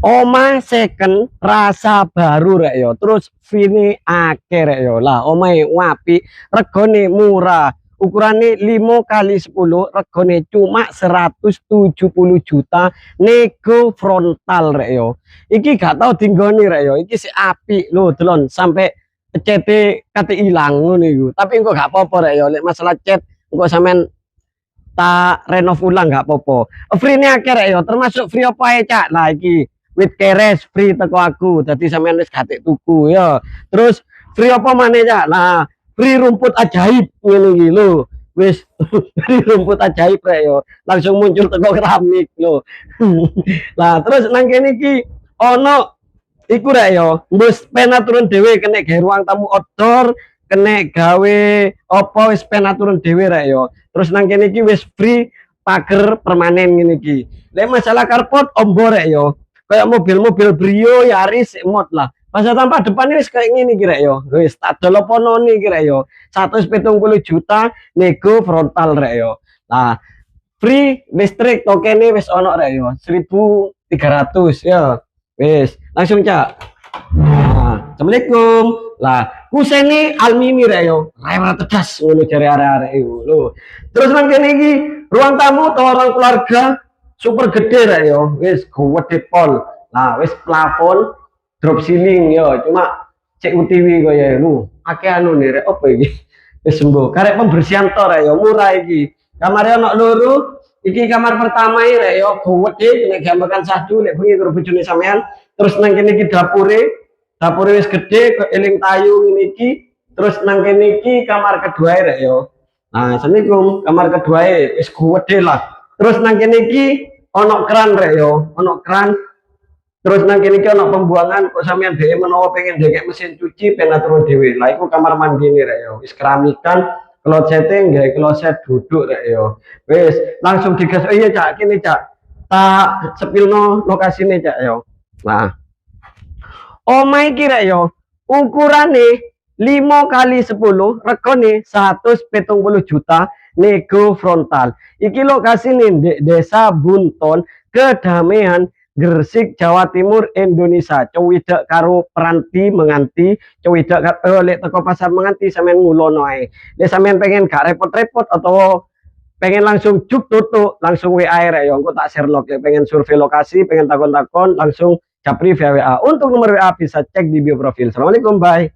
Omah second rasa baru rek yo. Terus vini akeh rek yo. Lah omahe apik, regane murah. Ukurane 5 kali 10, regane cuma 170 juta nego frontal rek yo. Iki gak tau dinggoni rek yo. Iki sik apik lho, delon sampai cete kate ilang ngono iku. Tapi engko gak apa-apa rek yo. Lek masalah cet engko sampean tak renov ulang gak apa-apa. Free ini akeh rek yo, termasuk free apa ae cak. Lah iki wit keres free teko aku. Dadi sampean wis gatek tuku ya. Terus free apa maneh cak? Nah, free rumput ajaib ngene iki lho. Wis free rumput ajaib rek yo. Langsung muncul teko keramik lho. Lah terus nang kene iki ono iku rek yo, mbus pena turun dhewe kena gawe ruang tamu outdoor, kena gawe apa wis pena turun dhewe rek yo. Terus nang kene iki wis free pager permanen ngene iki. Lek masalah carport ombo rek yo. Kayak mobil-mobil Brio, Yaris, mod lah. Masa tanpa depan wis kayak ngene iki rek yo. Wis tak doloponone iki rek yo. 170 juta nego frontal rek yo. Nah, free listrik tokene wis ono rek yo. 1.300 ya. Wis, langsung cak. Nah, assalamualaikum. Lah, kusene almini rek yo. Ora tegas ngono jare arek-arek iku lho. Terus nang kene iki ruang tamu atau ruang keluarga super gede rek yo. Wis gede pol. Nah, wis plafon drop ceiling yo. Cuma cek UTW kok ya lu. Akeh anu nih rek opo iki? Wis sembuh. Karek pembersihan tor rek yo, murah iki. Kamare ono loro. Iki kamar pertama iki rek yo, gede nek gambarkan satu lek bengi karo bojone sampean. Terus nang kene iki dapure wis gede kok eling tayu ngene iki. Terus nang kene iki kamar kedua rek yo. Nah, assalamualaikum. Kamar kedua wis gede lah. Terus nang kene iki ono keran rek yo, ono keran. Terus nang kene iki ono pembuangan kok sampean dhewe menawa pengen dhek mesin cuci pena turun dhewe. Lah iku kamar mandi ini rek yo. Wis keramikan, klosete gawe kloset duduk rek yo. Wis langsung digas. Oh iya cak, kene cak. Tak sepilno lokasine cak yo. Nah, omah iki rek yo, ukurane 5 kali 10, regane 170 juta nego frontal. Iki lokasine di Desa Bunton, Kedamaian, Gresik, Jawa Timur, Indonesia. Cowidek karo Peranti Menganti, cowidek lek teko pasar Menganti sampean ngulono ae. Lek sampean pengen gak repot-repot atau pengen langsung juk tutuk langsung WA rek yo, engko tak share log. Pengen survei lokasi, pengen takon-takon langsung japri via WA. Untuk nomor WA bisa cek di bio profil. Assalamualaikum, bye.